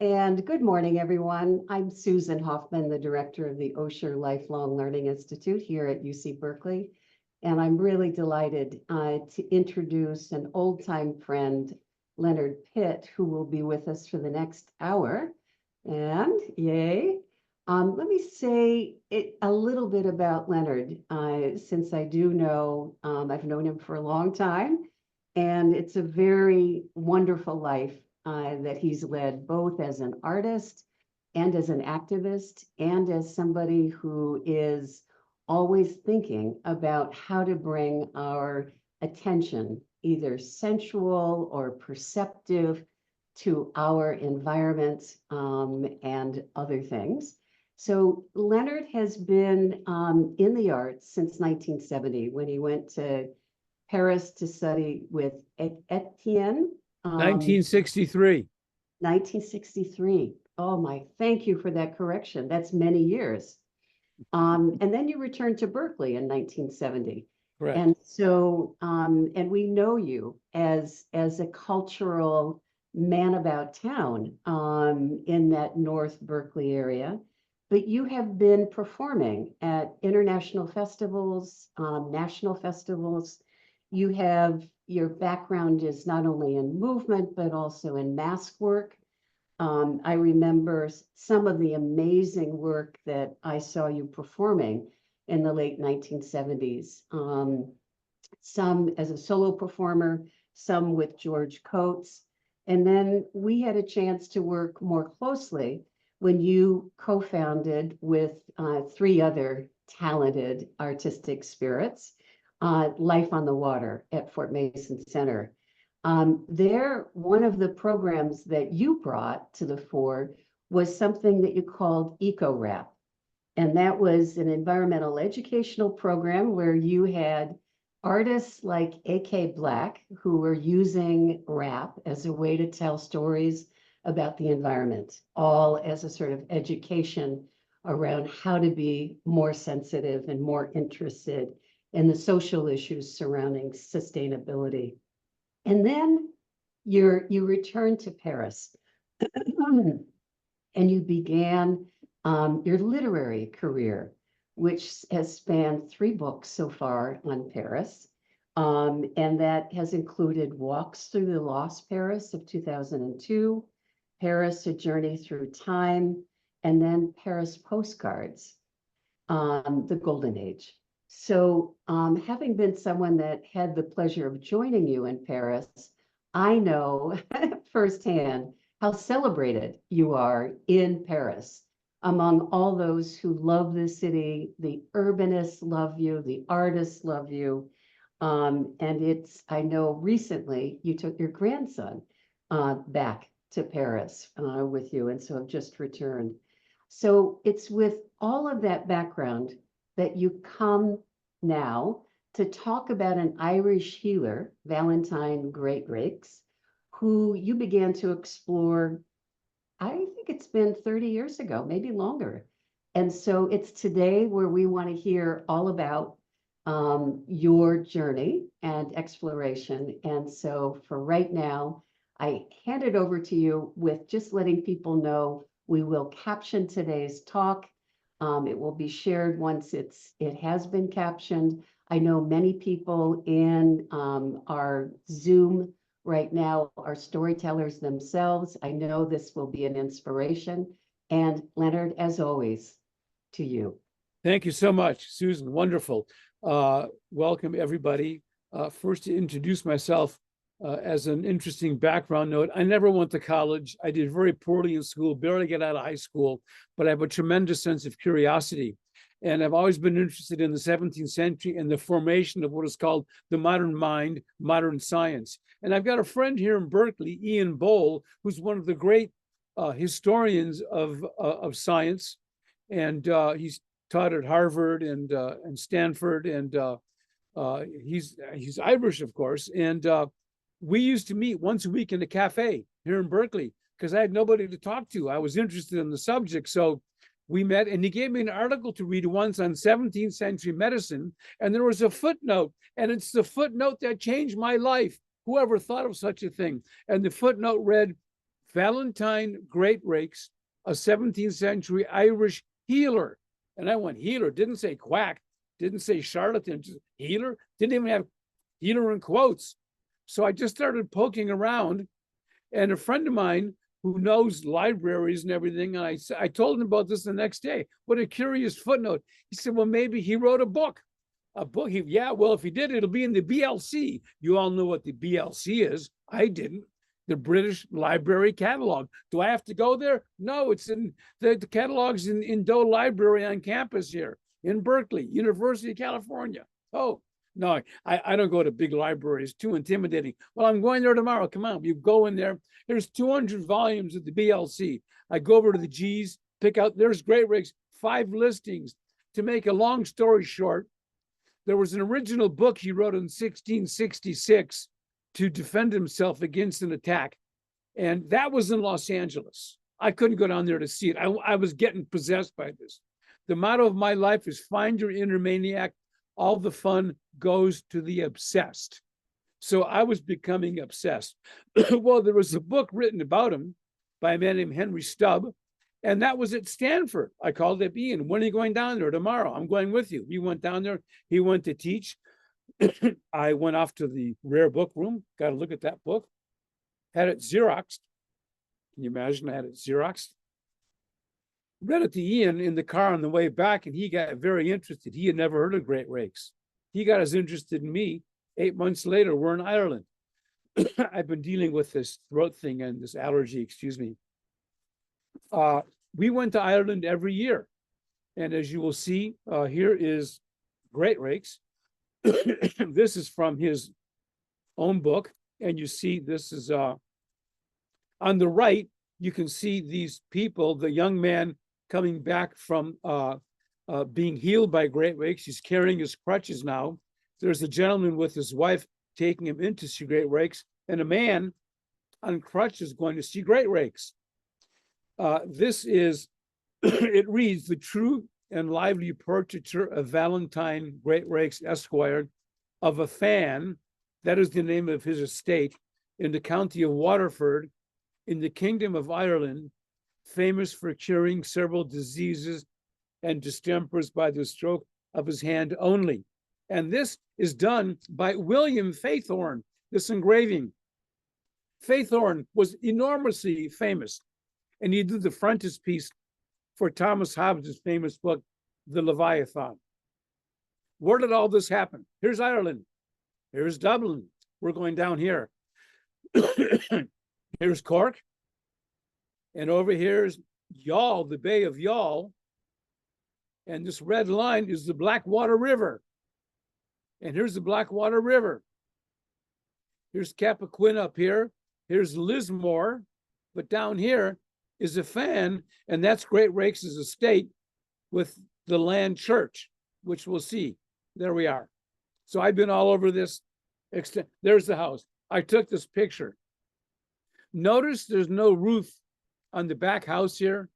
And good morning, everyone. I'm Susan Hoffman, the director of the Osher Lifelong Learning Institute here at UC Berkeley. And I'm really delighted to introduce an old-time friend, Leonard Pitt, who will be with us for the next hour. And yay. Let me say a little bit about Leonard, since I do know, I've known him for a long time, and it's a very wonderful life that he's led, both as an artist and as an activist and as somebody who is always thinking about how to bring our attention, either sensual or perceptive, to our environment and other things. So Leonard has been in the arts since 1970, when he went to Paris to study with Etienne. 1963. 1963. Oh my, thank you for that correction. That's many years. And then you returned to Berkeley in 1970. Correct. And so, and we know you as a cultural man about town in that North Berkeley area. But you have been performing at international festivals, national festivals. Your background is not only in movement, but also in mask work. I remember some of the amazing work that I saw you performing in the late 1970s. Some as a solo performer, some with George Coates. And then we had a chance to work more closely when you co-founded with three other talented artistic spirits, Life on the Water at Fort Mason Center. One of the programs that you brought to the fore was something that you called Eco-Rap. And that was an environmental educational program where you had artists like A.K. Black, who were using rap as a way to tell stories about the environment, all as a sort of education around how to be more sensitive and more interested in the social issues surrounding sustainability. And then you returned to Paris and you began your literary career, which has spanned 3 books so far on Paris. And that has included Walks Through the Lost Paris of 2002, Paris, A Journey Through Time, and then Paris Postcards, The Golden Age. So having been someone that had the pleasure of joining you in Paris, I know firsthand how celebrated you are in Paris among all those who love the city. The urbanists love you, the artists love you. And I know recently you took your grandson back to Paris with you, and so have just returned. So it's with all of that background that you come now to talk about an Irish healer, Valentine Greatrakes, who you began to explore, I think it's been 30 years ago, maybe longer. And so it's today where we want to hear all about your journey and exploration. And so for right now, I hand it over to you with just letting people know we will caption today's talk. It will be shared once it has been captioned. I know many people in our Zoom right now are storytellers themselves. I know this will be an inspiration. And Leonard, as always, to you. Thank you so much, Susan. Wonderful. Welcome, everybody. First, to introduce myself as an interesting background note, I never went to college. I did very poorly in school, barely got out of high school, but I have a tremendous sense of curiosity. And I've always been interested in the 17th century and the formation of what is called the modern mind, modern science. And I've got a friend here in Berkeley, Ian Bohl, who's one of the great historians of science. And he's taught at Harvard and Stanford, and he's Irish, of course. And we used to meet once a week in a cafe here in Berkeley because I had nobody to talk to. I was interested in the subject. So we met, and he gave me an article to read once on 17th century medicine. And there was a footnote, and it's the footnote that changed my life. Whoever thought of such a thing? And the footnote read, Valentine Greatrakes, a 17th century Irish healer. And I went, healer, didn't say quack, didn't say charlatan, just healer, didn't even have healer in quotes. So I just started poking around, and a friend of mine who knows libraries and everything, and I told him about this the next day. What a curious footnote. He said, well, maybe he wrote a book. A book? Yeah, well, if he did, it'll be in the BLC. You all know what the BLC is. I didn't. The British Library Catalog. Do I have to go there? No, it's in the catalog's in Doe Library on campus here in Berkeley, University of California. Oh, no, I don't go to big libraries, too intimidating. Well, I'm going there tomorrow. Come on, you go in there. There's 200 volumes of the BLC. I go over to the G's, pick out, there's Greatrakes, 5 listings. To make a long story short, there was an original book he wrote in 1666 to defend himself against an attack. And that was in Los Angeles. I couldn't go down there to see it. I was getting possessed by this. The motto of my life is find your inner maniac. All the fun goes to the obsessed. So I was becoming obsessed. Well, there was a book written about him by a man named Henry Stubb, and that was at Stanford. I called up Ian. When are you going down there? Tomorrow. I'm going with you. He went down there. He went to teach. I went off to the rare book room, got a look at that book, had it Xeroxed. Can you imagine? I had it Xeroxed. Read it to Ian in the car on the way back, and he got very interested. He had never heard of Greatrakes. He got as interested in me. 8 months later, we're in Ireland. I've been dealing with this throat thing and this allergy, excuse me. We went to Ireland every year. And as you will see, here is Greatrakes. This is from his own book. And you see, this is on the right, you can see these people, the young man coming back from being healed by Greatrakes. He's carrying his crutches now. There's a gentleman with his wife taking him in to see Greatrakes, and a man on crutches going to see Greatrakes. This is, it reads, the true and lively portraiture of Valentine Greatrakes, Esquire, of a fan, that is the name of his estate, in the county of Waterford, in the kingdom of Ireland, famous for curing several diseases and distempers by the stroke of his hand only. And this is done by William Faithorne, this engraving. Faithorne was enormously famous, and he did the frontispiece for Thomas Hobbes' famous book, The Leviathan. Where did all this happen? Here's Ireland. Here's Dublin. We're going down here. Here's Cork. And over here's Youghal, the Bay of Youghal. And this red line is the Blackwater River. And here's the Blackwater River. Here's Cappoquin up here. Here's Lismore. But down here is a fan, and that's Greatrakes' estate with the land church, which we'll see. There we are. So I've been all over this extent. There's the house. I took this picture. Notice there's no roof on the back house here.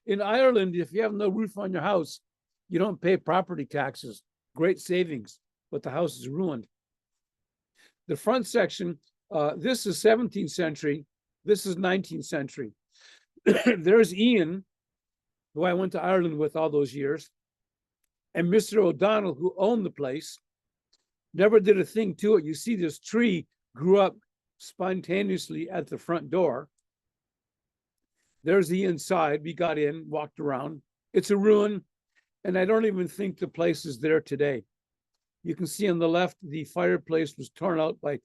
In Ireland, if you have no roof on your house, you don't pay property taxes. Great savings, but the house is ruined. The front section, this is 17th century. This is 19th century. There's Ian, who I went to Ireland with all those years, and Mr. O'Donnell, who owned the place, never did a thing to it. You see this tree grew up spontaneously at the front door. There's the inside. We got in, walked around. It's a ruin, and I don't even think the place is there today. You can see on the left, the fireplace was torn out by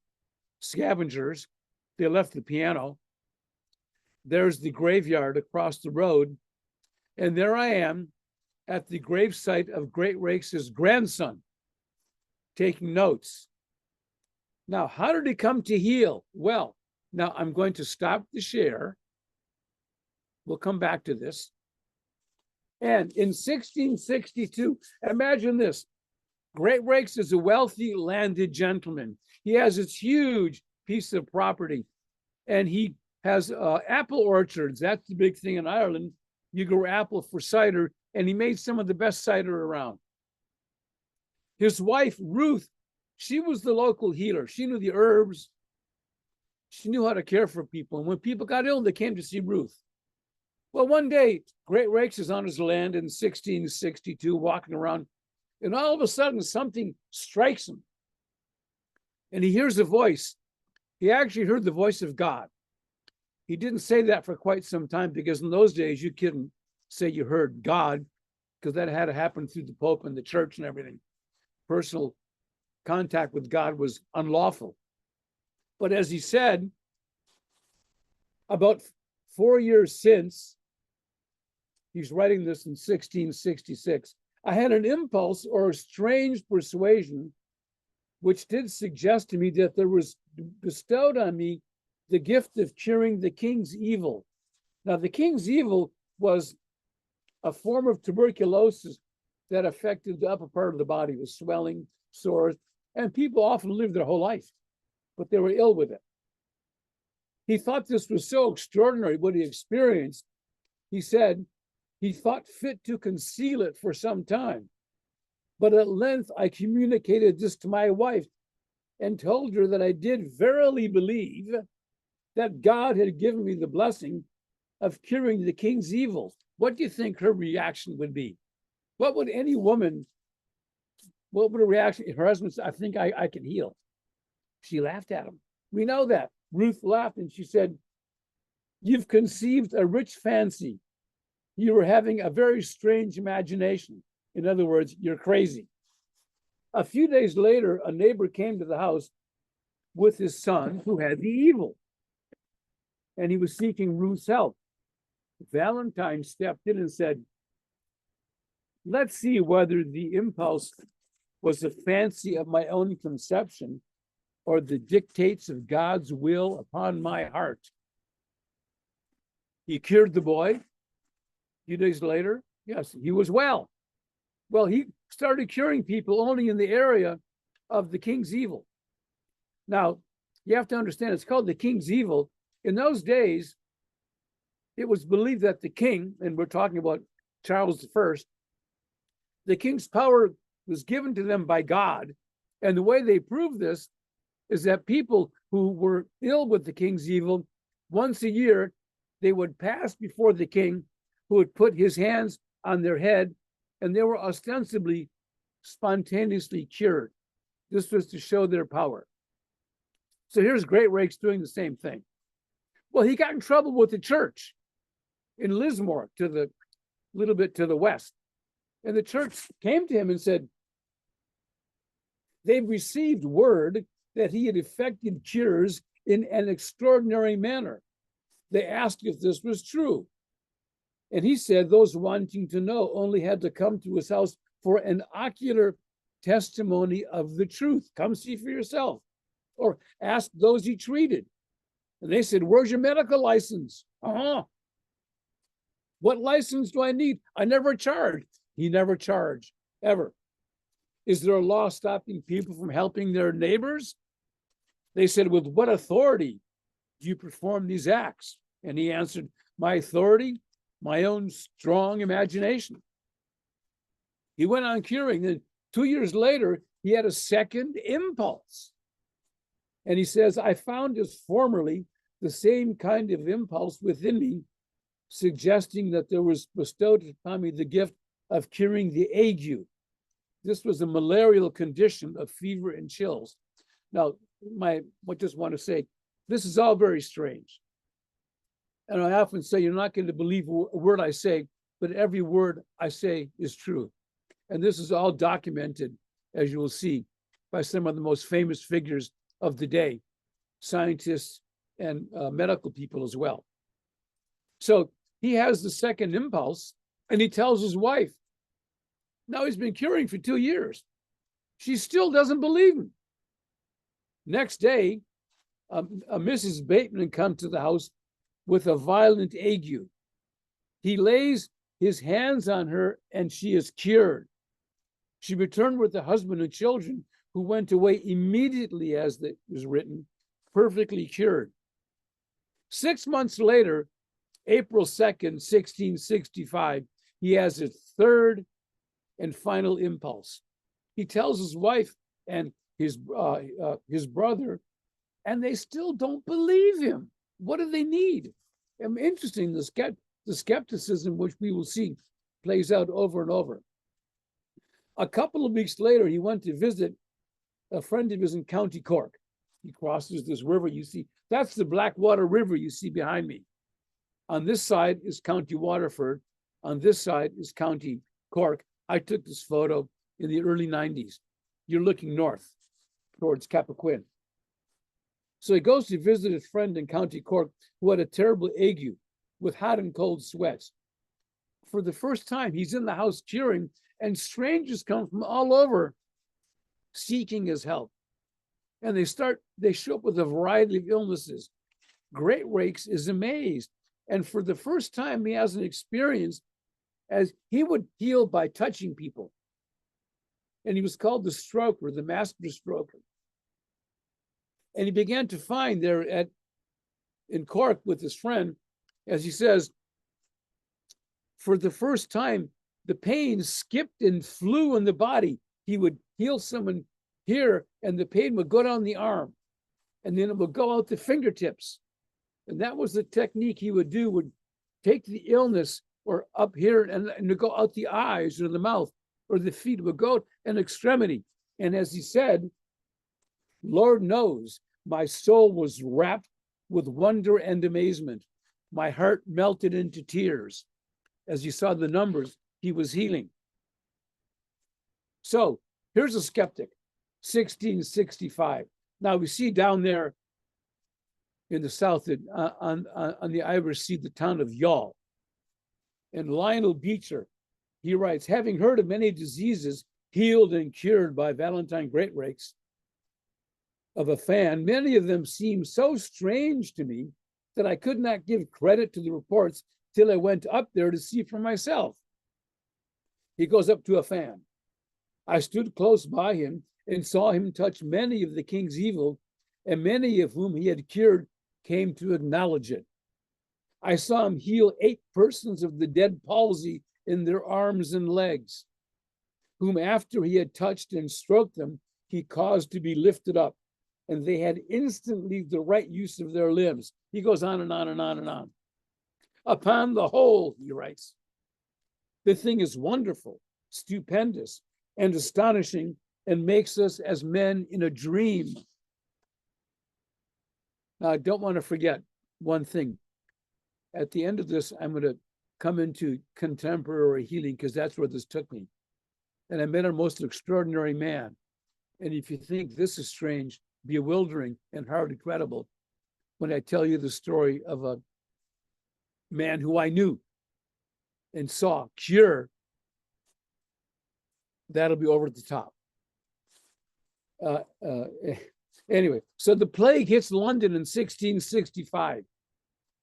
scavengers. They left the piano. There's the graveyard across the road. And there I am at the gravesite of Greatrakes' grandson, taking notes. Now, how did he come to heal? Well, now I'm going to stop the share. We'll come back to this. And in 1662, imagine this. Greatrakes is a wealthy landed gentleman. He has this huge piece of property, and he has apple orchards. That's the big thing in Ireland. You grow apple for cider, and he made some of the best cider around. His wife, Ruth, she was the local healer. She knew the herbs. She knew how to care for people. And when people got ill, they came to see Ruth. Well, one day, Greatrakes is on his land in 1662, walking around, and all of a sudden something strikes him. And he hears a voice. He actually heard the voice of God. He didn't say that for quite some time, because in those days you couldn't say you heard God, because that had to happen through the Pope and the church and everything. Personal contact with God was unlawful. But as he said, about 4 years since, he's writing this in 1666, I had an impulse or a strange persuasion which did suggest to me that there was bestowed on me the gift of curing the king's evil. Now, the king's evil was a form of tuberculosis that affected the upper part of the body, with swelling, sores, and people often lived their whole life, but they were ill with it. He thought this was so extraordinary what he experienced. He said he thought fit to conceal it for some time. But at length I communicated this to my wife and told her that I did verily believe that God had given me the blessing of curing the king's evil. What do you think her reaction would be? What would any woman, what would a reaction? Her husband said, I think I can heal. She laughed at him. We know that. Ruth laughed and she said, you've conceived a rich fancy. You were having a very strange imagination. In other words, you're crazy. A few days later, a neighbor came to the house with his son who had the evil, and he was seeking Ruth's help. Valentine stepped in and said, let's see whether the impulse was a fancy of my own conception or the dictates of God's will upon my heart. He cured the boy. A few days later, yes, he was well. Well, he started curing people only in the area of the king's evil. Now, you have to understand, it's called the king's evil. In those days, it was believed that the king, and we're talking about Charles I, the king's power was given to them by God. And the way they proved this is that people who were ill with the king's evil, once a year, they would pass before the king, who would put his hands on their head, and they were ostensibly spontaneously cured. This was to show their power. So here's Greatrakes doing the same thing. Well, he got in trouble with the church in Lismore, to the little bit to the west. And the church came to him and said, they've received word that he had effected cures in an extraordinary manner. They asked if this was true. And he said those wanting to know only had to come to his house for an ocular testimony of the truth. Come see for yourself. Or ask those he treated. And they said, where's your medical license? What license do I need? I never charged. He never charged, ever. Is there a law stopping people from helping their neighbors? They said, with what authority do you perform these acts? And he answered, my authority, my own strong imagination. He went on curing. Then 2 years later, he had a second impulse. And he says, I found as formerly the same kind of impulse within me, suggesting that there was bestowed upon me the gift of curing the ague. This was a malarial condition of fever and chills. Now, I just want to say, this is all very strange. And I often say, you're not going to believe a word I say, but every word I say is true. And this is all documented, as you will see, by some of the most famous figures of the day, scientists and medical people as well. So he has the second impulse, and he tells his wife. Now he's been curing for 2 years. She still doesn't believe him. Next day, a Mrs. Bateman comes to the house with a violent ague. He lays his hands on her, and she is cured. She returned with the husband and children, who went away immediately, as it was written, perfectly cured. 6 months later, April 2nd, 1665, he has his third and final impulse. He tells his wife and his brother and they still don't believe him. What do they need? Interesting, the skepticism, which we will see, plays out over and over. A couple of weeks later, he went to visit a friend of his in County Cork. He crosses this river. You see, that's the Blackwater River you see behind me. On this side is County Waterford. On this side is County Cork. I took this photo in the early 90s. You're looking north towards Cappoquin. So he goes to visit his friend in County Cork who had a terrible ague with hot and cold sweats. For the first time, he's in the house curing, and strangers come from all over seeking his help. And they show up with a variety of illnesses. Greatrakes is amazed. And for the first time, he has an experience as he would heal by touching people. And he was called the stroker, the master stroker. And he began to find there in Cork with his friend, as he says, for the first time, the pain skipped and flew in the body. He would heal someone here, and the pain would go down the arm, and then it would go out the fingertips. And that was the technique he would do, would take the illness or up here and to go out the eyes or the mouth or the feet, would go an extremity. And as he said, Lord knows, my soul was wrapped with wonder and amazement. My heart melted into tears. As you saw the numbers, he was healing. So here's a skeptic, 1665. Now we see down there in the south on the Irish Sea, the town of Youghal. And Lionel Beecher, he writes, having heard of many diseases healed and cured by Valentine Greatrakes of a fan, many of them seemed so strange to me that I could not give credit to the reports till I went up there to see for myself. He goes up to a fan. I stood close by him and saw him touch many of the king's evil, and many of whom he had cured came to acknowledge it. I saw him heal 8 persons of the dead palsy in their arms and legs, whom after he had touched and stroked them, he caused to be lifted up, and they had instantly the right use of their limbs. He goes on and on and on and on. Upon the whole, he writes, the thing is wonderful, stupendous, and astonishing, and makes us as men in a dream. Now, I don't want to forget one thing. At the end of this, I'm going to come into contemporary healing because that's where this took me. And I met a most extraordinary man. And if you think this is strange, bewildering, and hardly credible, when I tell you the story of a man who I knew and saw cure, that'll be over at the top. Anyway, so the plague hits London in 1665.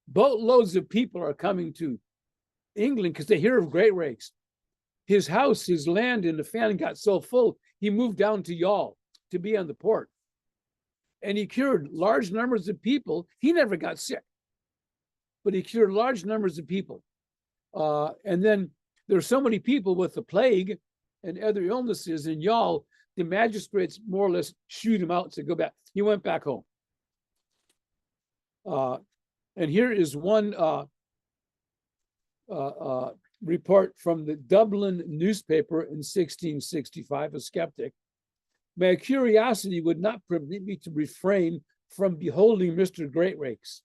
Boatloads of people are coming to England because they hear of Greatrakes. His house, his land in the fan got so full, he moved down to Youghal to be on the port. And he cured large numbers of people. He never got sick, but he cured large numbers of people. And then there's so many people with the plague and other illnesses in Youghal, the magistrates more or less shoot him out and said, go back. He went back home. And here is one report from the Dublin newspaper in 1665, a skeptic. My curiosity would not permit me to refrain from beholding Mr. Greatrakes,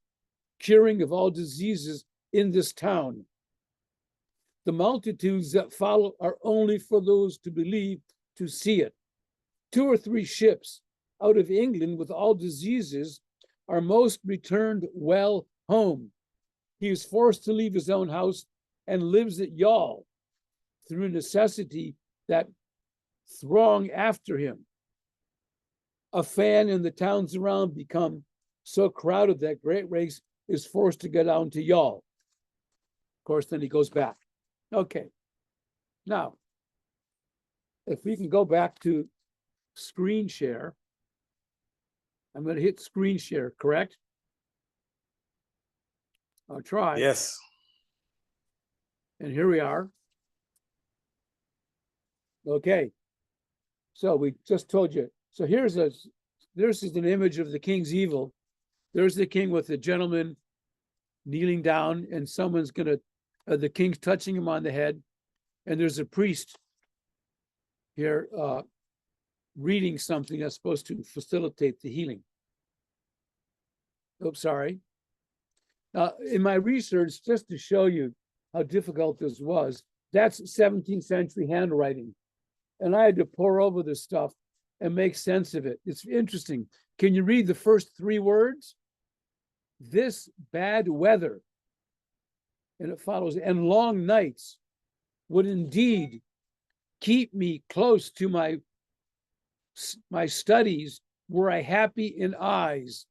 curing of all diseases in this town. The multitudes that follow are only for those to believe to see it. 2 or 3 ships out of England with all diseases are most returned well home. He is forced to leave his own house and lives at Youghal through necessity that throng after him. A fan in the towns around become so crowded that Greatrakes is forced to go down to Youghal. Of course, then he goes back. Okay. Now, if we can go back to screen share, I'm going to hit screen share, correct? I'll try. Yes. And here we are. Okay. So we just told you. So here's a This is an image of the king's evil. There's the king with the gentleman kneeling down, and someone's gonna, the king's touching him on the head, and there's a priest here reading something that's supposed to facilitate the healing. Oops, sorry. In my research, just to show you how difficult this was, that's 17th century handwriting. And I had to pore over this stuff and make sense of it. It's interesting. Can you read the first 3 words? This bad weather, and it follows, and long nights would indeed keep me close to my studies, were I happy in eyes.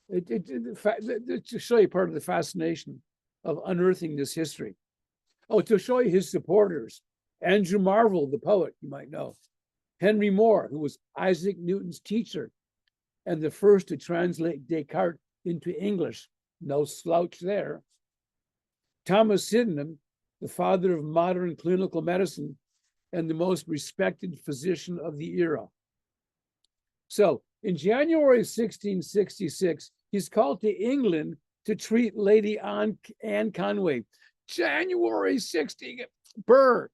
To show you part of the fascination of unearthing this history. Oh, to show you his supporters, Andrew Marvell, the poet, you might know. Henry Moore, who was Isaac Newton's teacher and the first to translate Descartes into English. No slouch there. Thomas Sydenham, the father of modern clinical medicine and the most respected physician of the era. So in January 1666, he's called to England to treat Lady Anne Conway. January 16, Burr.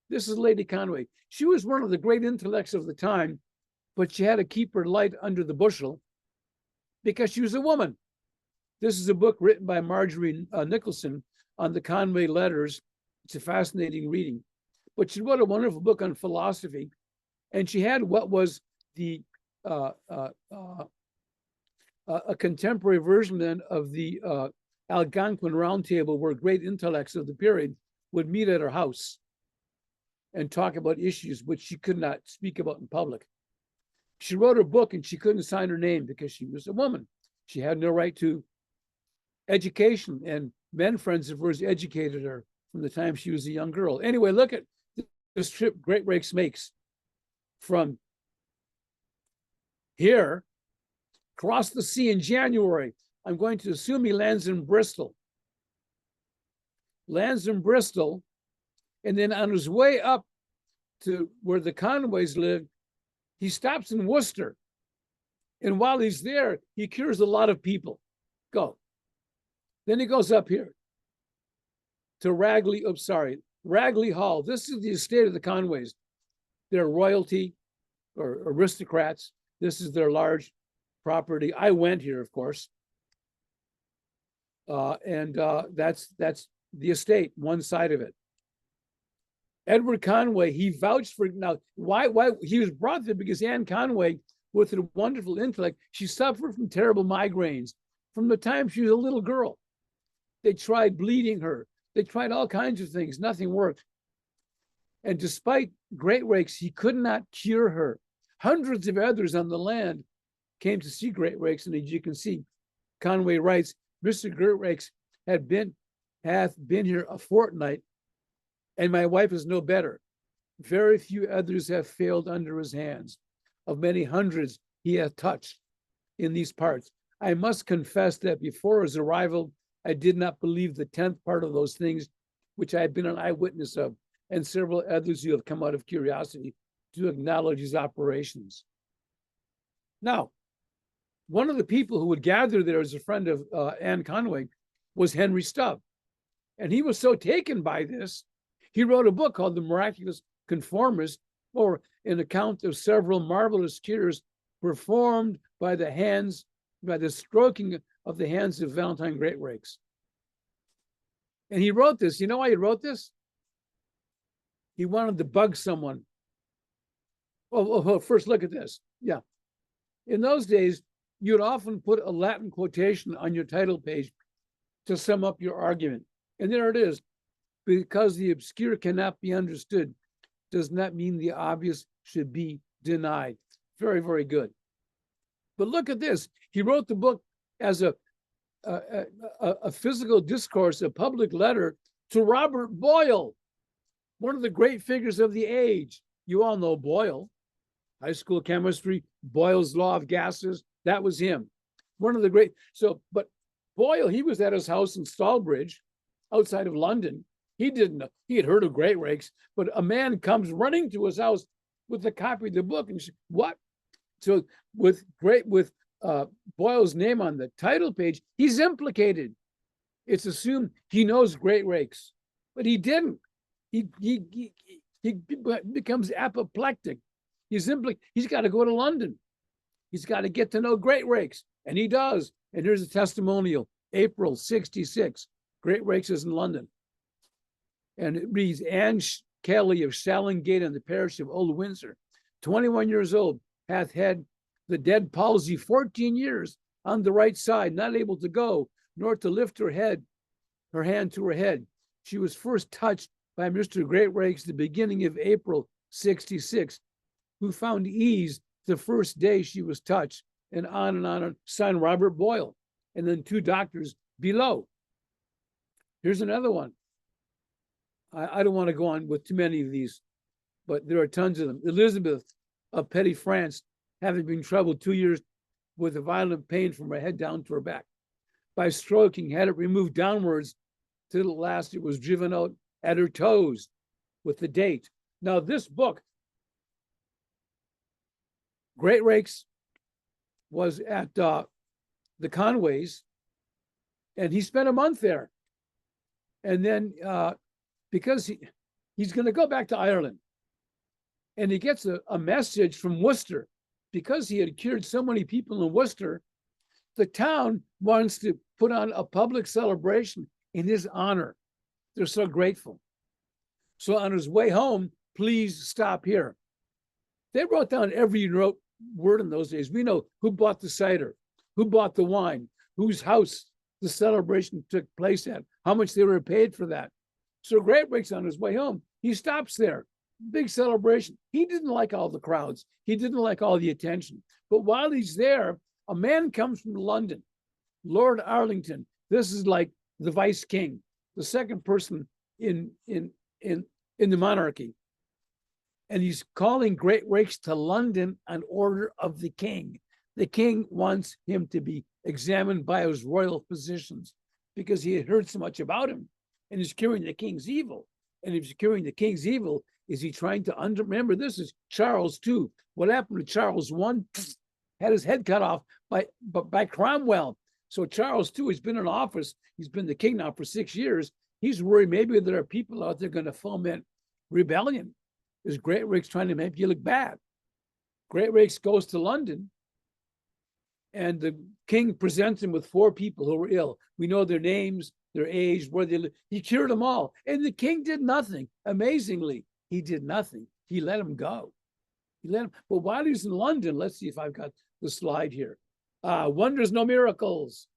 This is Lady Conway. She was one of the great intellects of the time, but she had to keep her light under the bushel because she was a woman. This is a book written by Marjorie Nicholson on the Conway letters. It's a fascinating reading. But she wrote a wonderful book on philosophy, and she had what was the a contemporary version then of the Algonquin Round Table, where great intellects of the period would meet at her house and talk about issues which she could not speak about in public. She wrote her book and she couldn't sign her name because she was a woman. She had no right to education, and men friends of hers educated her from the time she was a young girl. Anyway, look at this trip Greatrakes makes from here across the sea in January. I'm going to assume he lands in Bristol. Lands in Bristol, and then on his way up to where the Conways lived, he stops in Worcester. And while he's there, he cures a lot of people. Go. Then he goes up here to Ragley Hall. This is the estate of the Conways. They're royalty or aristocrats. This is their large property. I went here, of course. That's the estate, one side of it. Edward Conway, he vouched for, now, why he was brought there because Anne Conway, with her wonderful intellect, she suffered from terrible migraines from the time she was a little girl. They tried bleeding her. They tried all kinds of things. Nothing worked. And despite Greatrakes, he could not cure her. Hundreds of others on the land came to see Greatrakes, and as you can see, Conway writes, Mr. Greatrakes hath been here a fortnight, and my wife is no better. Very few others have failed under his hands. Of many hundreds he hath touched in these parts. I must confess that before his arrival, I did not believe the 10th part of those things which I have been an eyewitness of, and several others who have come out of curiosity to acknowledge his operations. Now, one of the people who would gather there as a friend of Anne Conway was Henry Stubb. And he was so taken by this, he wrote a book called The Miraculous Conformist, or an account of several marvelous cures performed by the stroking of the hands of Valentine Greatrakes. And he wrote this. You know why he wrote this? He wanted to bug someone. First look at this. Yeah. In those days, you'd often put a Latin quotation on your title page to sum up your argument. And there it is. Because the obscure cannot be understood does not mean the obvious should be denied. Very, very good. But look at this. He wrote the book as a physical discourse, a public letter to Robert Boyle, one of the great figures of the age. You all know Boyle, high school chemistry, Boyle's law of gases. That was him. One of the great. But Boyle, he was at his house in Stallbridge, outside of London. He didn't know. He had heard of Greatrakes, but a man comes running to his house with a copy of the book and says, what? So with Boyle's name on the title page, he's implicated. It's assumed he knows Greatrakes, but he didn't. He becomes apoplectic. He's got to go to London. He's got to get to know Greatrakes, and he does. And here's a testimonial: April '66. Greatrakes is in London, and it reads: Anne Kelly of Sallingate in the parish of Old Windsor, 21 years old, hath had the dead palsy 14 years on the right side, not able to go, nor to lift her hand to her head. She was first touched by Mr. Greatrakes the beginning of April '66, who found ease the first day she was touched, and on, signed Robert Boyle, and then 2 doctors below. Here's another one. I don't want to go on with too many of these, but there are tons of them. Elizabeth of Petty, France, having been troubled 2 years with a violent pain from her head down to her back. By stroking, had it removed downwards till at last it was driven out at her toes with the date. Now, this book, Greatrakes, was at the Conways, and he spent a month there. And then because he's going to go back to Ireland, and he gets a message from Worcester. Because he had cured so many people in Worcester, the town wants to put on a public celebration in his honor. They're so grateful. So on his way home, please stop here. They wrote down every word in those days. We know who bought the cider, who bought the wine, whose house the celebration took place at, how much they were paid for that. So Greatrakes, on his way home, he stops there. Big celebration. He didn't like all the crowds. He didn't like all the attention. But while he's there, a man comes from London, Lord Arlington. This is like the vice king, the second person in the monarchy. And he's calling Greatrakes to London on order of the king. The king wants him to be examined by his royal physicians because he had heard so much about him, and he's curing the king's evil. And if he's curing the king's evil, is he trying to remember, this is Charles II. What happened to Charles I? Had his head cut off by Cromwell. So Charles II has been in office. He's been the king now for 6 years. He's worried maybe there are people out there going to foment rebellion. Is Greatrakes trying to make you look bad? Greatrakes goes to London, and the king presents him with 4 people who were ill. We know their names, their age, where they live. He cured them all. And the king did nothing. Amazingly, he did nothing. He let him go. But while he's in London, let's see if I've got the slide here. Wonders No Miracles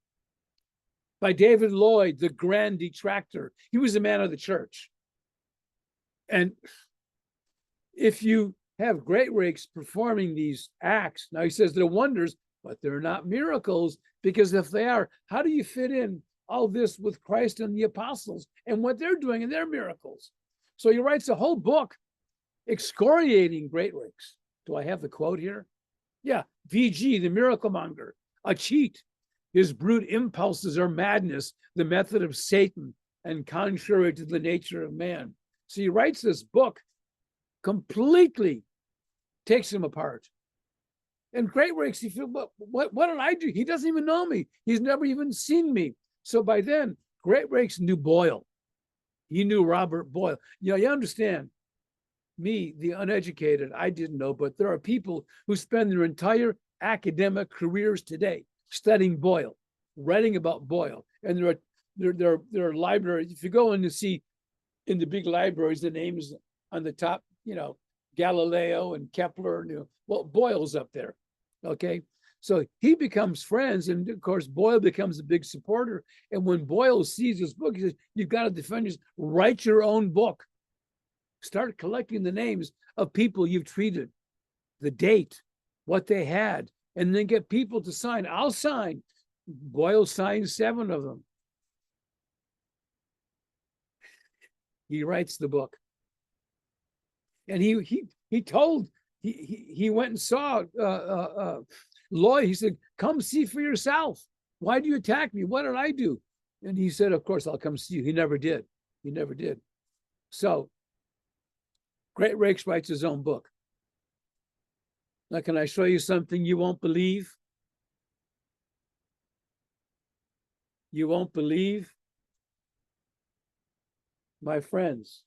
by David Lloyd, the grand detractor. He was a man of the church. And if you have Greatrakes performing these acts, now he says they're wonders, but they're not miracles, because if they are, how do you fit in all this with Christ and the apostles and what they're doing in their miracles? So he writes a whole book excoriating Greatrakes. Do I have the quote here? Yeah, VG, the miracle monger, a cheat. His brute impulses are madness, the method of Satan, and contrary to the nature of man. So he writes this book, completely takes him apart. And Greatrakes, he feels, what did I do? He doesn't even know me. He's never even seen me. So by then, Greatrakes knew Boyle. He knew Robert Boyle. You understand, me, the uneducated, I didn't know, but there are people who spend their entire academic careers today studying Boyle, writing about Boyle. And there are libraries. If you go in to see in the big libraries, the names on the top, Galileo and Kepler, well, Boyle's up there. Okay. So he becomes friends, and of course, Boyle becomes a big supporter. And when Boyle sees this book, he says, you've got to defend yourself. Write your own book. Start collecting the names of people you've treated, the date, what they had, and then get people to sign. I'll sign. Boyle signed 7 of them. He writes the book. And he went and saw Lloyd. He said, come see for yourself. Why do you attack me? What did I do? And he said, of course, I'll come see you. He never did. He never did. So Greatrakes writes his own book. Now, can I show you something you won't believe? You won't believe, my friends.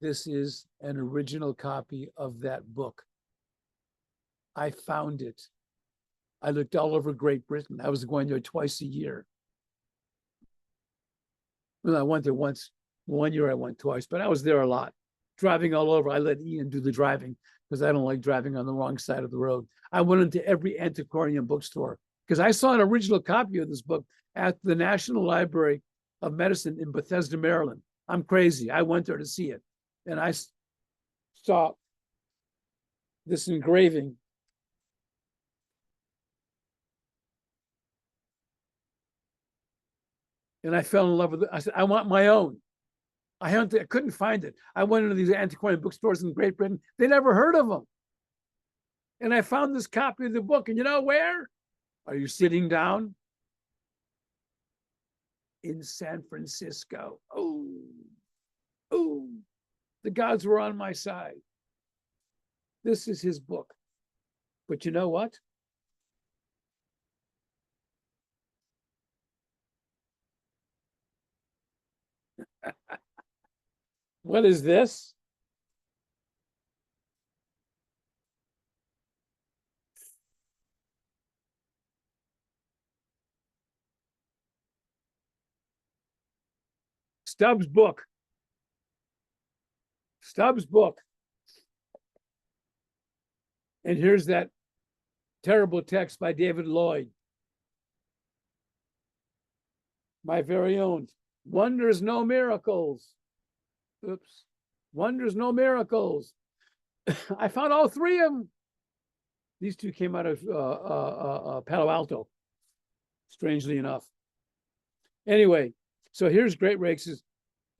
This is an original copy of that book. I found it. I looked all over Great Britain. I was going there twice a year. Well, I went there once. 1 year I went twice, but I was there a lot, driving all over. I let Ian do the driving because I don't like driving on the wrong side of the road. I went into every antiquarian bookstore because I saw an original copy of this book at the National Library of Medicine in Bethesda, Maryland. I'm crazy. I went there to see it. And I saw this engraving. And I fell in love with it. I said, I want my own. I couldn't find it. I went into these antiquarian bookstores in Great Britain. They never heard of them. And I found this copy of the book. And you know where? Are you sitting down? In San Francisco. Oh, the gods were on my side. This is his book. But you know what? What is this? Stubbs' book. Stubbs' book. And here's that terrible text by David Lloyd. My very own. Wonders, no miracles. Oops. Wonders, no miracles. I found all three of them. These two came out of Palo Alto, strangely enough. Anyway, so here's Greatrakes'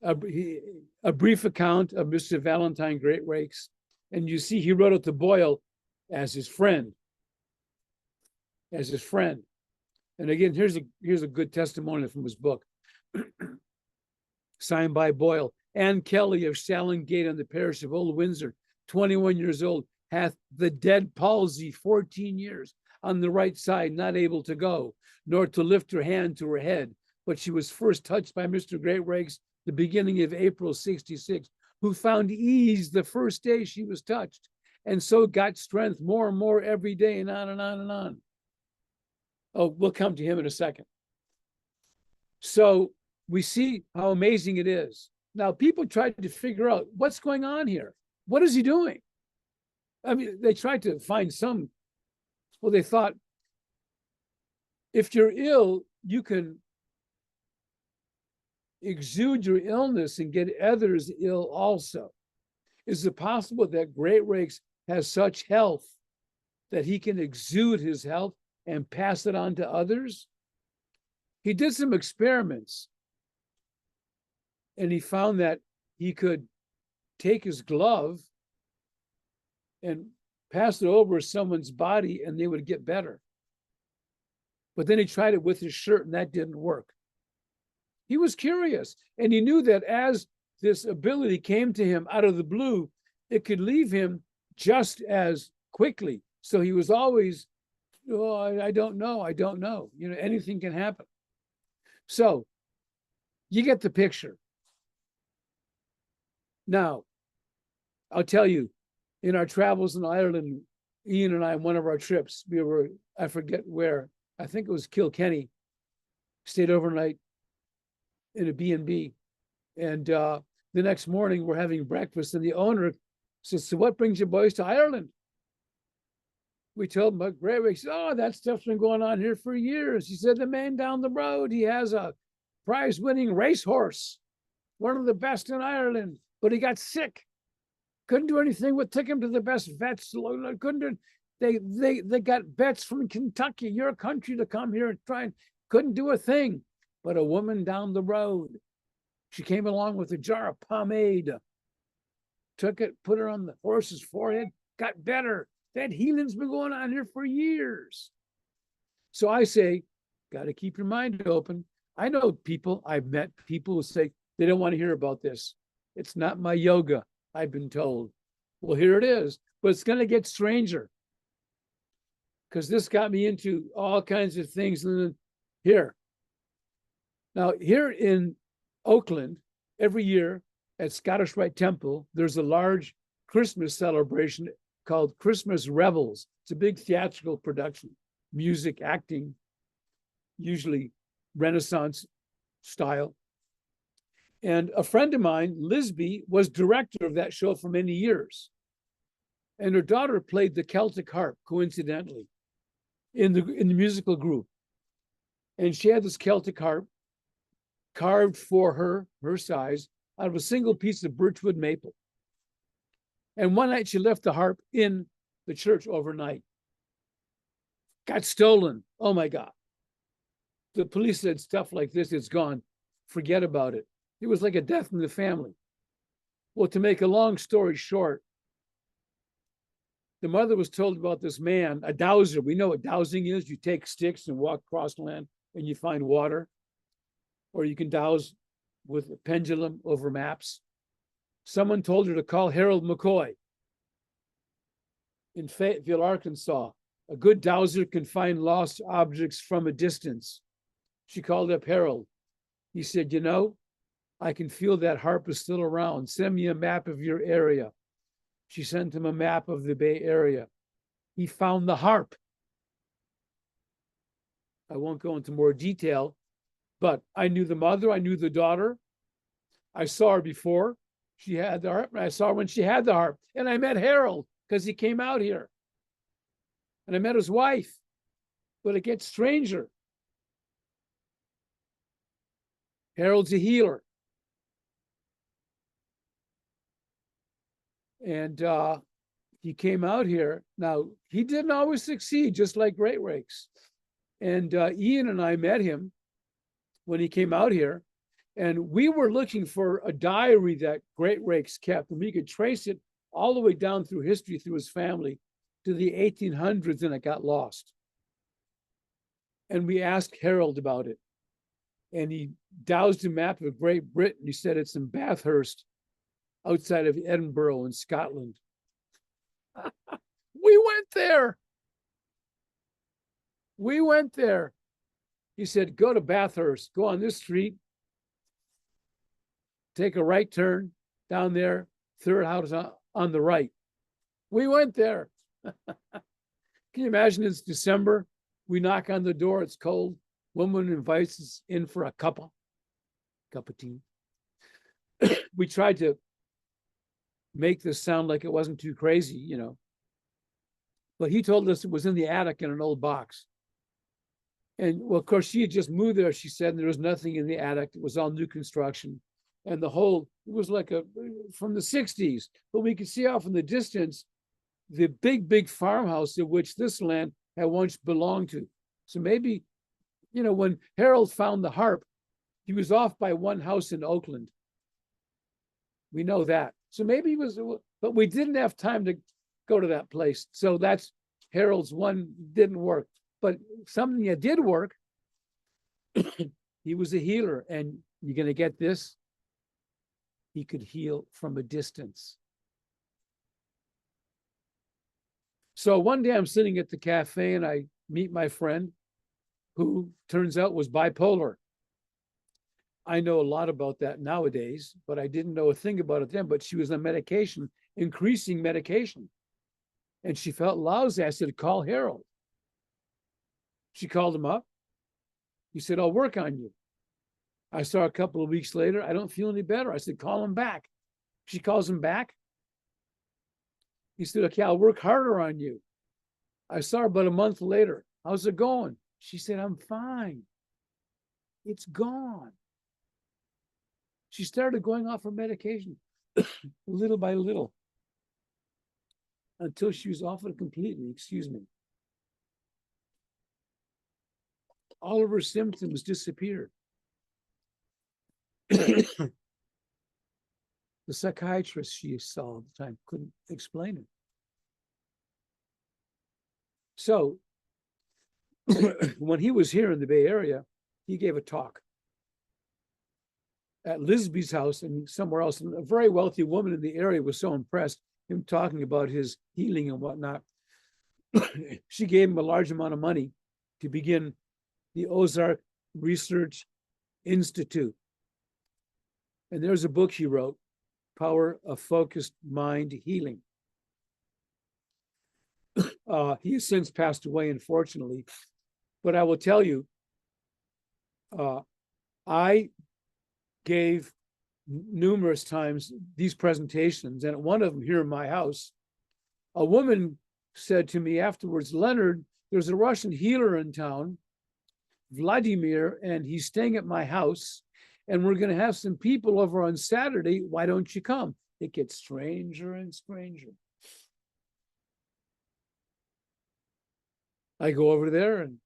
a brief account of Mr. Valentine Greatrakes. And you see he wrote it to Boyle as his friend. As his friend. And again, here's a good testimonial from his book. Signed by Boyle. Ann Kelly of Shallen Gate in the parish of Old Windsor, 21 years old, hath the dead palsy 14 years, on the right side, not able to go, nor to lift her hand to her head. But she was first touched by Mr. Greatrakes the beginning of April 66, who found ease the first day she was touched, and so got strength more and more every day, and on and on and on. Oh, we'll come to him in a second. So we see how amazing it is. Now, people tried to figure out what's going on here. What is he doing? I mean, they tried to find some. Well, they thought, if you're ill, you can exude your illness and get others ill also. Is it possible that Greatrakes has such health that he can exude his health and pass it on to others? He did some experiments, and he found that he could take his glove and pass it over someone's body and they would get better. But then he tried it with his shirt and that didn't work. He was curious, and he knew that as this ability came to him out of the blue, it could leave him just as quickly. So he was always, oh, I don't know. You know, anything can happen. So you get the picture. Now, I'll tell you, in our travels in Ireland, Ian and I, on one of our trips, we were, I forget where, I think it was Kilkenny, stayed overnight in a B&B. And the next morning we're having breakfast and the owner says, so what brings you boys to Ireland? We told him about Greatrakes. Oh, that stuff's been going on here for years. He said, the man down the road, he has a prize-winning racehorse, one of the best in Ireland, but he got sick. Couldn't do anything. We took him to the best vets. Couldn't do, they got vets from Kentucky, your country, to come here and try, and couldn't do a thing. But a woman down the road, she came along with a jar of pomade, took it, put it on the horse's forehead, got better. That healing's been going on here for years. So I say, got to keep your mind open. I know people, I've met people who say they don't want to hear about this. It's not my yoga, I've been told. Well, here it is, but it's going to get stranger because this got me into all kinds of things. And then here, now here in Oakland, every year at Scottish Rite Temple, there's a large Christmas celebration called Christmas Revels. It's a big theatrical production, music, acting, usually Renaissance style. And a friend of mine, Lisby, was director of that show for many years. And her daughter played the Celtic harp, coincidentally, in the musical group. And she had this Celtic harp carved for her size, out of a single piece of birchwood maple. And one night she left the harp in the church overnight. Got stolen. Oh my God. The police said stuff like this, it's gone. Forget about it. It was like a death in the family. Well, to make a long story short, the mother was told about this man, a dowser. We know what dowsing is. You take sticks and walk across land and you find water. Or you can dowse with a pendulum over maps. Someone told her to call Harold McCoy in Fayetteville, Arkansas. A good dowser can find lost objects from a distance. She called up Harold. He said, you know, I can feel that harp is still around. Send me a map of your area. She sent him a map of the Bay Area. He found the harp. I won't go into more detail, but I knew the mother, I knew the daughter. I saw her before she had the harp, and I saw her when she had the harp. And I met Harold because he came out here. And I met his wife, but it gets stranger. Harold's a healer. And he came out here. Now, he didn't always succeed, just like Greatrakes. And Ian and I met him when he came out here. And we were looking for a diary that Greatrakes kept, and we could trace it all the way down through history, through his family, to the 1800s, and it got lost. And we asked Harold about it. And he dowsed a map of Great Britain. He said it's in Bathurst, outside of Edinburgh in Scotland. We went there. We went there. He said, go to Bathurst, go on this street, take a right turn down there, third house on the right. We went there. Can you imagine? It's December. We knock on the door. It's cold. Woman invites us in for a cup of tea. We tried to make this sound like it wasn't too crazy, you know. But he told us it was in the attic in an old box. And well, of course, she had just moved there, she said, and there was nothing in the attic. It was all new construction. And the whole, it was like from the 60s. But we could see off in the distance the big farmhouse of which this land had once belonged to. So maybe, you know, when Harold found the harp, he was off by one house in Oakland. We know that. So maybe he was, but we didn't have time to go to that place. So that's Harold's one, didn't work. But something that did work, he was a healer. And you're going to get this, he could heal from a distance. So one day I'm sitting at the cafe and I meet my friend who turns out was bipolar. I know a lot about that nowadays, but I didn't know a thing about it then. But she was on medication, increasing medication. And she felt lousy. I said, call Harold. She called him up. He said, I'll work on you. I saw her a couple of weeks later. I don't feel any better. I said, call him back. She calls him back. He said, okay, I'll work harder on you. I saw her about a month later. How's it going? She said, I'm fine. It's gone. She started going off her medication little by little until she was off it completely, excuse me. All of her symptoms disappeared. The psychiatrist she saw at the time couldn't explain it. So when he was here in the Bay Area, he gave a talk at Lisby's house and somewhere else. And a very wealthy woman in the area was so impressed. him talking about his healing and whatnot. She gave him a large amount of money to begin the Ozark Research Institute. And there's a book he wrote, Power of Focused Mind Healing. He has since passed away, unfortunately. But I will tell you, I gave numerous times these presentations, and at one of them here in my house, a woman said to me afterwards, Leonard, there's a Russian healer in town, Vladimir, and he's staying at my house, and we're going to have some people over on Saturday. Why don't you come? It gets stranger and stranger. I go over there, and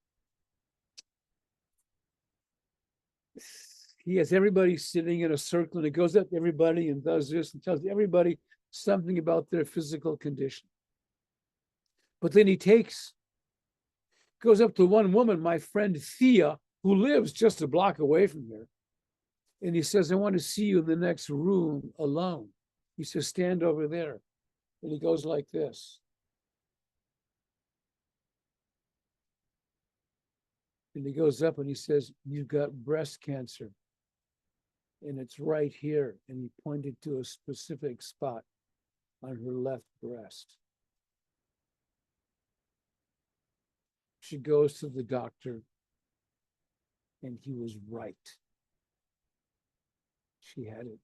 he has everybody sitting in a circle, and he goes up to everybody and does this and tells everybody something about their physical condition. But then he goes up to one woman, my friend Thea, who lives just a block away from here. And he says, I want to see you in the next room alone. He says, stand over there. And he goes like this. And he goes up and he says, you've got breast cancer. And it's right here. And he pointed to a specific spot on her left breast. She goes to the doctor, and he was right. She had it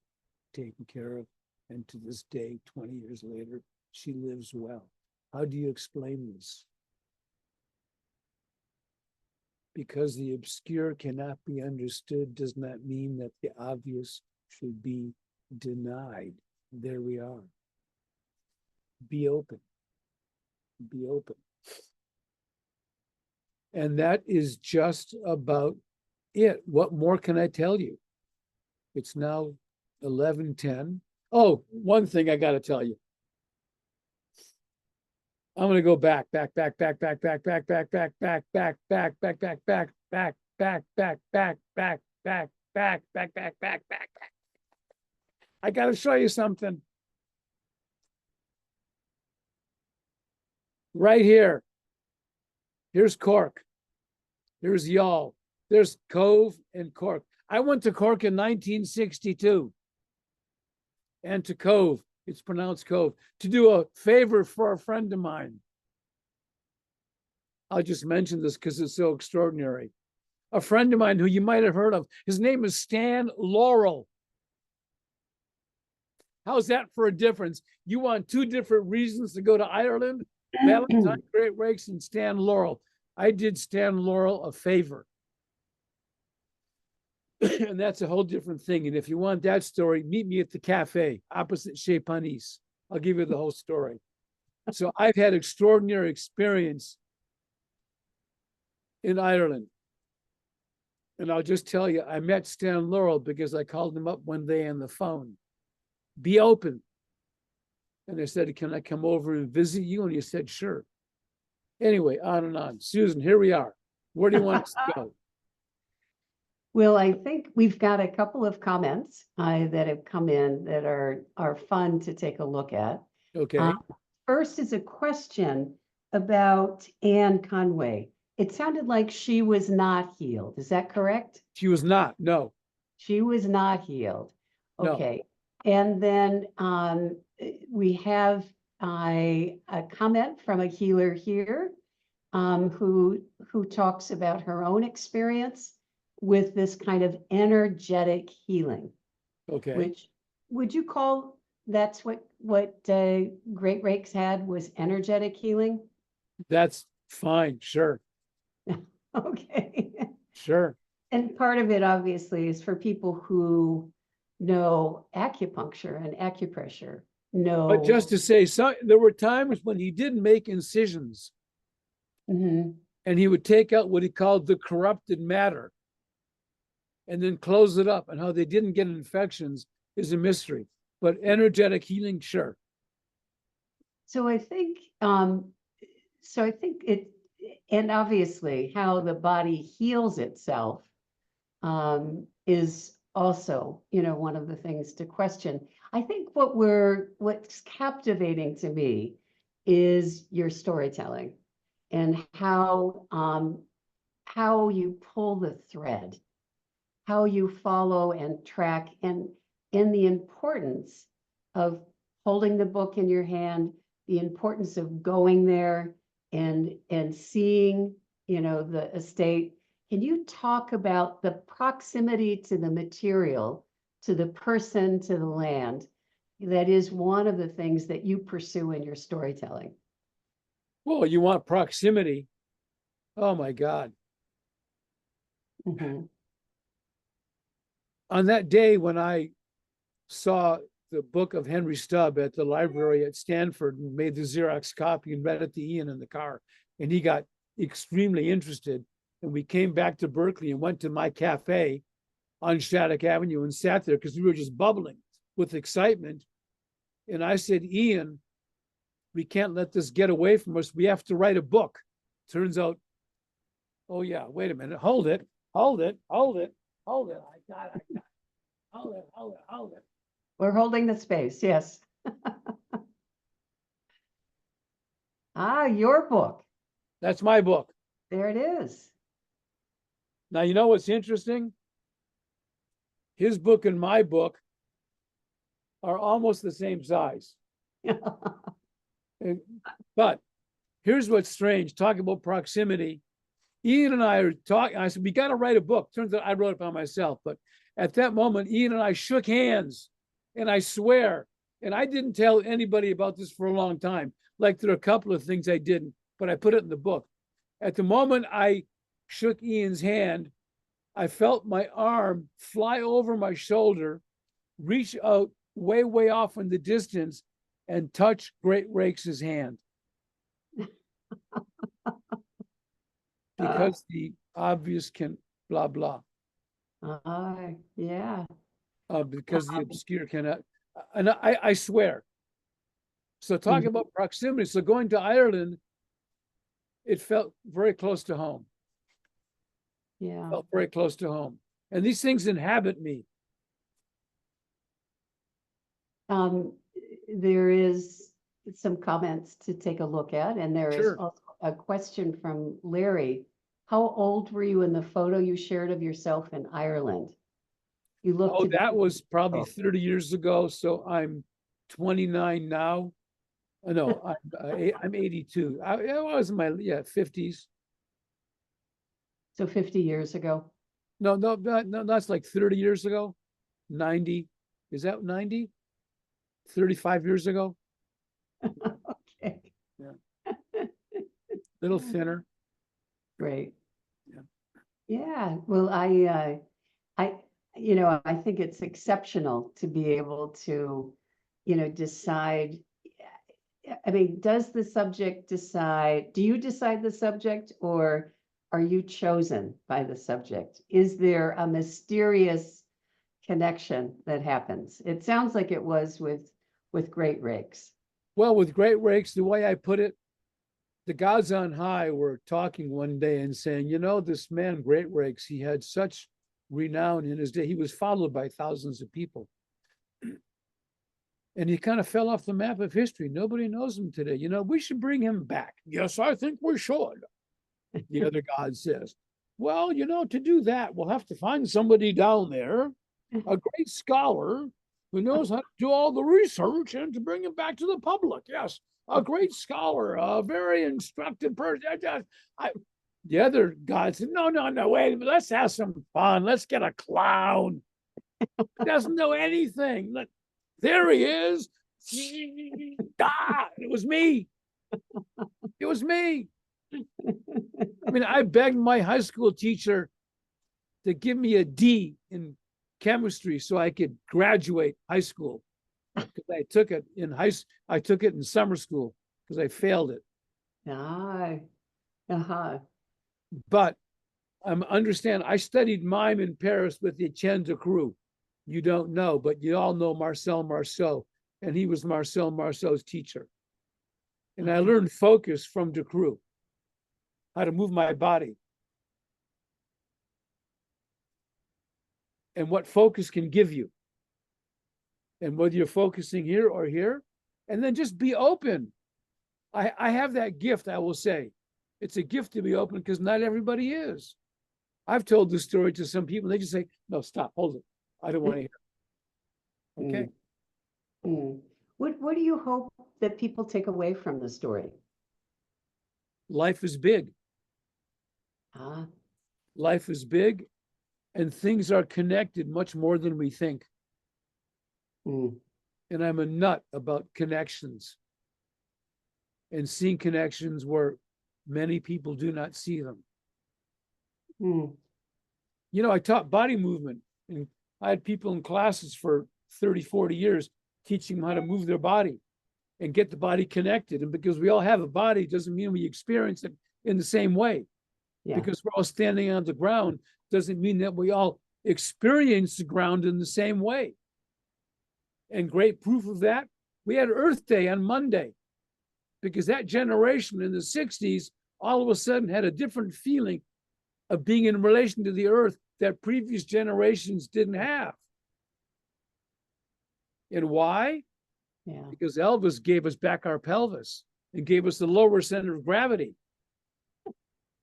taken care of, and to this day, 20 years later, she lives well. How do you explain this? Because the obscure cannot be understood does not mean that the obvious should be denied. There we are. Be open. Be open. And that is just about it. What more can I tell you? It's now 11:10. Oh, one thing I got to tell you. I'm going to go back. I got to show you something. Right here. Here's Cork. Here's Y'all. There's Cove and Cork. I went to Cork in 1962. And to Cove, it's pronounced Cove, to do a favor for a friend of mine. I'll just mention this because it's so extraordinary. A friend of mine who you might have heard of, his name is Stan Laurel. How's that for a difference? You want two different reasons to go to Ireland? Valentine Greatrakes and Stan Laurel. I did Stan Laurel a favor. And that's a whole different thing. And if you want that story, meet me at the cafe opposite Chez Panisse. I'll give you the whole story. So I've had extraordinary experience in Ireland. And I'll just tell you, I met Stan Laurel because I called him up one day on the phone. Be open. And I said, can I come over and visit you? And he said, sure. Anyway, on and on. Susan, here we are. Where do you want us to go? Well, I think we've got a couple of comments that have come in that are fun to take a look at. Okay. First is a question about Anne Conway. It sounded like she was not healed. Is that correct? She was not. No. She was not healed. Okay. No. And then we have a comment from a healer here who talks about her own experience with this kind of energetic healing. Okay. Which would you call that's what Greatrakes had, was energetic healing? That's fine. Sure. Okay. Sure. And part of it obviously is for people who know acupuncture and acupressure. No. But just to say, there were times when he didn't make incisions. Mm-hmm. And he would take out what he called the corrupted matter and then close it up. And how they didn't get infections is a mystery. But energetic healing, sure. So I think it, and obviously how the body heals itself is also, one of the things to question. I think what's captivating to me is your storytelling and how you pull the thread, how you follow and track, and the importance of holding the book in your hand, the importance of going there and seeing, the estate. Can you talk about the proximity to the material, to the person, to the land? That is one of the things that you pursue in your storytelling. Well, you want proximity. Oh my God. Mhm. On that day when I saw the book of Henry Stubb at the library at Stanford and made the Xerox copy and read it to Ian in the car, and he got extremely interested. And we came back to Berkeley and went to my cafe on Shattuck Avenue and sat there because we were just bubbling with excitement. And I said, Ian, we can't let this get away from us. We have to write a book. Turns out, oh yeah, wait a minute, hold it. I got it. Hold it. We're holding the space, yes. Your book. That's my book. There it is. Now, you know what's interesting? His book and my book are almost the same size. But here's what's strange, talking about proximity. Ian and I are talking. I said, we got to write a book. Turns out I wrote it by myself. But at that moment, Ian and I shook hands. And I swear, and I didn't tell anybody about this for a long time. Like there are a couple of things I didn't, but I put it in the book. At the moment I shook Ian's hand, I felt my arm fly over my shoulder, reach out way, way off in the distance, and touch Greatrakes' hand. Because the obvious can blah, blah. Yeah. Because the obscure cannot. And I swear. So talking about proximity. So going to Ireland, it felt very close to home. Yeah. Felt very close to home. And these things inhabit me. There is some comments to take a look at, and there is Sure. also a question from Larry. How old were you in the photo you shared of yourself in Ireland? You looked Oh, that was probably 30 years ago. So I'm 29 now. No, I'm 82. I was in my 50s. So 50 years ago. No, that's like 30 years ago. 90. Is that 90? 35 years ago. Okay. Yeah. Little thinner. Great. Yeah. Yeah. Well, I think it's exceptional to be able to, decide. I mean, does the subject decide? Do you decide the subject, or are you chosen by the subject? Is there a mysterious connection that happens? It sounds like it was with Greatrakes. Well, with Greatrakes, the way I put it, the gods on high were talking one day and saying, this man, Greatrakes, he had such renown in his day. He was followed by thousands of people. And he kind of fell off the map of history. Nobody knows him today. We should bring him back. Yes, I think we should. The other god says, well, to do that, we'll have to find somebody down there, a great scholar who knows how to do all the research and to bring him back to the public. Yes, a great scholar, a very instructed person. The other god said, no, wait, let's have some fun. Let's get a clown. He doesn't know anything. There he is. It was me. It was me. I mean, I begged my high school teacher to give me a D in chemistry so I could graduate high school. Because I took it in summer school because I failed it. But understand, I studied mime in Paris with Etienne Decroux. You don't know, but you all know Marcel Marceau, and he was Marcel Marceau's teacher. And I learned focus from Decroux, how to move my body. and what focus can give you. And whether you're focusing here or here, and then just be open. I have that gift, I will say. It's a gift to be open because not everybody is. I've told this story to some people, they just say, no, stop, hold it. I don't want to hear it. Okay. What do you hope that people take away from the story? Life is big. Ah, Life is big, and things are connected much more than we think. mm, And I'm a nut about connections and seeing connections where many people do not see them. mm, You know, I taught body movement, and I had people in classes for 30, 40 years teaching them how to move their body and get the body connected. And because we all have a body doesn't mean we experience it in the same way. yeah. Because we're all standing on the ground doesn't mean that we all experience the ground in the same way. And great proof of that, we had Earth Day on Monday, because that generation in the 60s all of a sudden had a different feeling of being in relation to the earth that previous generations didn't have. And why? Yeah. Because Elvis gave us back our pelvis and gave us the lower center of gravity.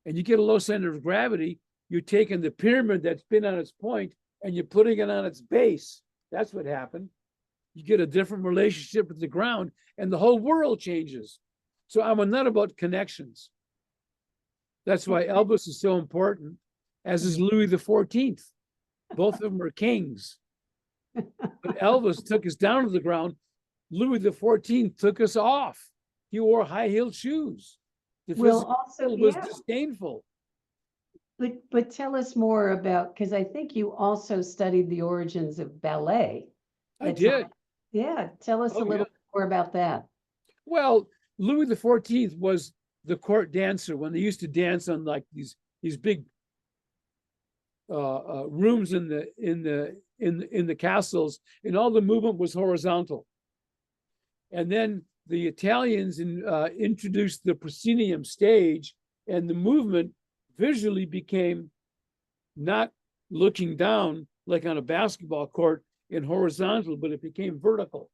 And you get a low center of gravity, you're taking the pyramid that's been on its point and you're putting it on its base. That's what happened. You get a different relationship with the ground and the whole world changes. So I'm a nut about connections. That's why Elvis is so important, as is Louis XIV. Both of them are kings. But Elvis took us down to the ground. Louis XIV took us off. He wore high-heeled shoes. The Well, physical also, was yeah, disdainful. but tell us more about, because I think you also studied the origins of ballet. I That's did. Yeah, tell us a Oh, little yeah. more about that. Well, Louis XIV was the court dancer when they used to dance on like these big rooms in the castles, and all the movement was horizontal. And then the Italians introduced the proscenium stage, and the movement visually became not looking down like on a basketball court in horizontal, but it became vertical.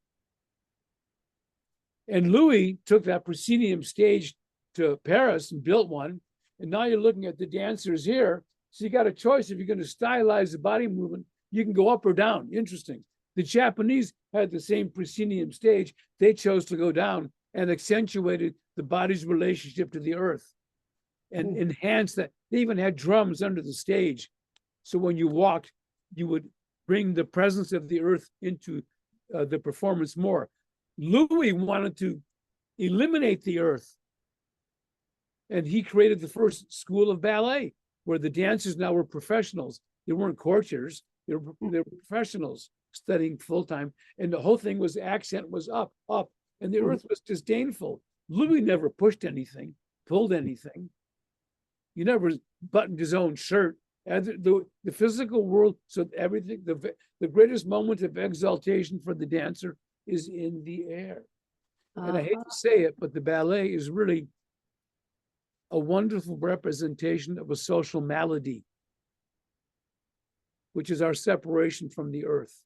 And Louis took that proscenium stage to Paris and built one. And now you're looking at the dancers here. So you got a choice. If you're going to stylize the body movement, you can go up or down. Interesting. The Japanese had the same proscenium stage. They chose to go down and accentuated the body's relationship to the earth and enhanced that. They even had drums under the stage. So when you walked, you would bring the presence of the earth into the performance more. Louis wanted to eliminate the earth. And he created the first school of ballet, where the dancers now were professionals. They weren't courtiers, they were professionals studying full-time. And the whole thing was accent was up, up. And the earth was disdainful. Louis never pushed anything, pulled anything. He never buttoned his own shirt. And the physical world, so everything, the greatest moment of exaltation for the dancer is in the air. And I hate to say it, but the ballet is really a wonderful representation of a social malady, which is our separation from the earth.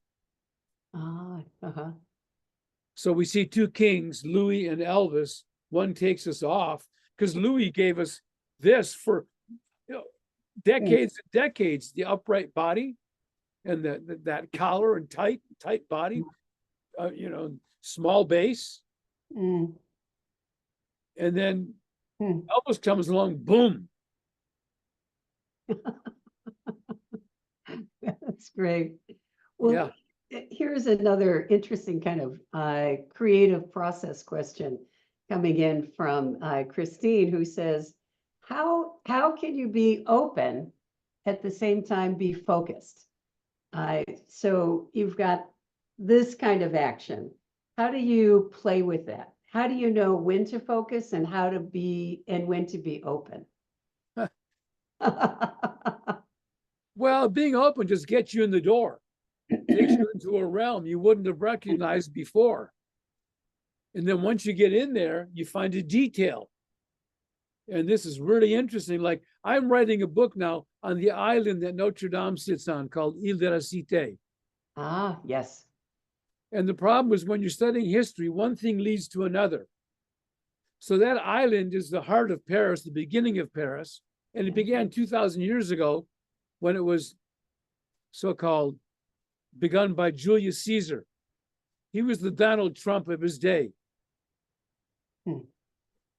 So we see two kings, Louis and Elvis. One takes us off because Louis gave us this for decades and decades, the upright body and that collar and tight body, small base. And then Elvis comes along, boom. That's great. Well, here's another interesting kind of creative process question coming in from Christine, who says, how can you be open at the same time be focused? So you've got this kind of action. How do you play with that? How do you know when to focus and when to be open? Well, being open just gets you in the door. Takes you into a realm you wouldn't have recognized before. And then once you get in there, you find a detail. And this is really interesting. Like I'm writing a book now on the island that Notre Dame sits on called Ile de la Cité. Ah, yes. And the problem is when you're studying history, one thing leads to another. So that island is the heart of Paris, the beginning of Paris. And it began 2,000 years ago when it was so-called begun by Julius Caesar. He was the Donald Trump of his day.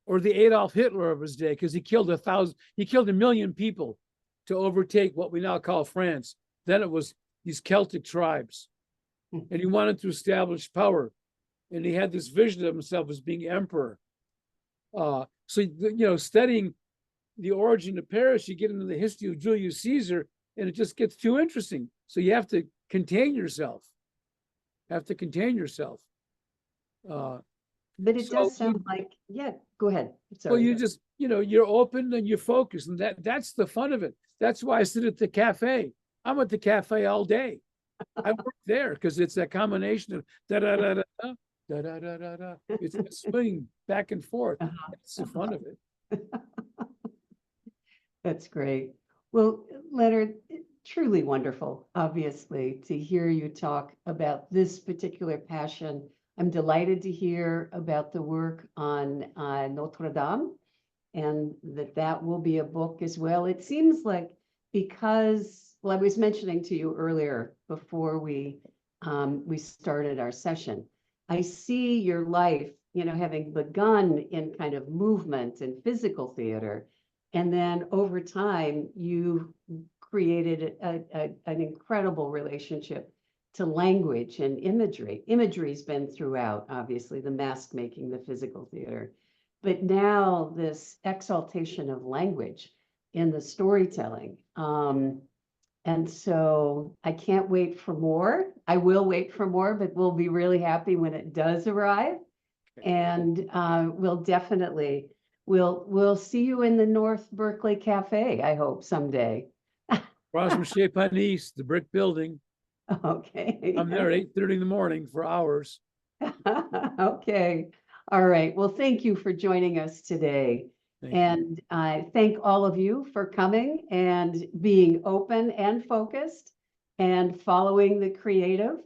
Or the Adolf Hitler of his day, because he killed 1 million people to overtake what we now call France. Then it was these Celtic tribes. And he wanted to establish power. And he had this vision of himself as being emperor. So, studying the origin of Paris, you get into the history of Julius Caesar, and it just gets too interesting. So you have to contain yourself. But it does sound like, yeah, go ahead. Sorry. Well, you just, you're open and you're focused, and that's the fun of it. That's why I sit at the cafe. I'm at the cafe all day. I work there because it's a combination of da da da da da da da da da da. It's a swing back and forth. That's the fun of it. That's great. Well, Leonard, truly wonderful, obviously, to hear you talk about this particular passion. I'm delighted to hear about the work on Notre Dame, and that will be a book as well. It seems like because, well, I was mentioning to you earlier before we started our session, I see your life, having begun in kind of movement and physical theater, and then over time you created an incredible relationship to language and imagery. Imagery's been throughout, obviously, the mask making, the physical theater, but now this exaltation of language in the storytelling. And so I can't wait for more. I will wait for more, but we'll be really happy when it does arrive. And we'll see you in the North Berkeley Cafe, I hope someday. Across from Chez Panisse, the brick building. Okay. I'm there at 8:30 in the morning for hours. Okay. All right. Well, thank you for joining us today. And I thank all of you for coming and being open and focused and following the creative.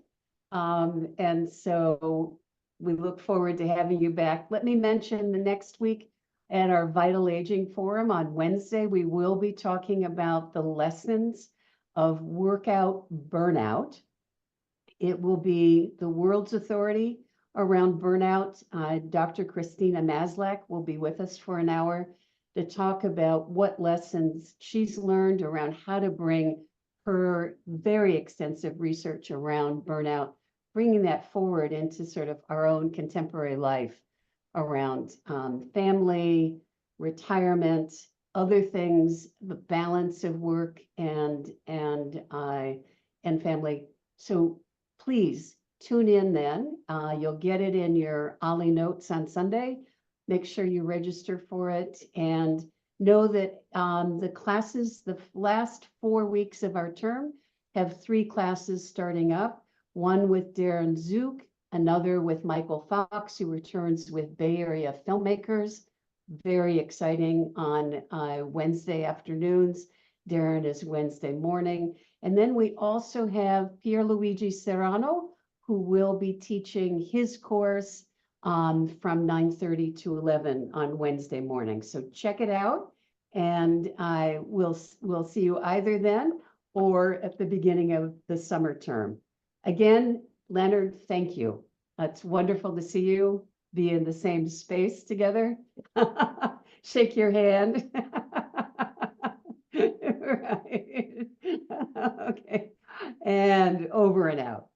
And so we look forward to having you back. Let me mention the next week at our Vital Aging Forum on Wednesday, we will be talking about the lessons of workout burnout. It will be the world's authority around burnout. Dr. Christina Maslach will be with us for an hour to talk about what lessons she's learned around how to bring her very extensive research around burnout, bringing that forward into sort of our own contemporary life around family, retirement, other things, the balance of work and family. So please tune in then. You'll get it in your Ollie notes on Sunday. Make sure you register for it and know that the classes, the last 4 weeks of our term have 3 classes starting up, one with Darren Zook, another with Michael Fox, who returns with Bay Area filmmakers. Very exciting on Wednesday afternoons. Darren is Wednesday morning. And then we also have Pierluigi Serrano, who will be teaching his course from 9:30 to 11 on Wednesday morning. So check it out, and we'll see you either then or at the beginning of the summer term. Again, Leonard, thank you. It's wonderful to see you, be in the same space together. Shake your hand. Right. Okay. And over and out.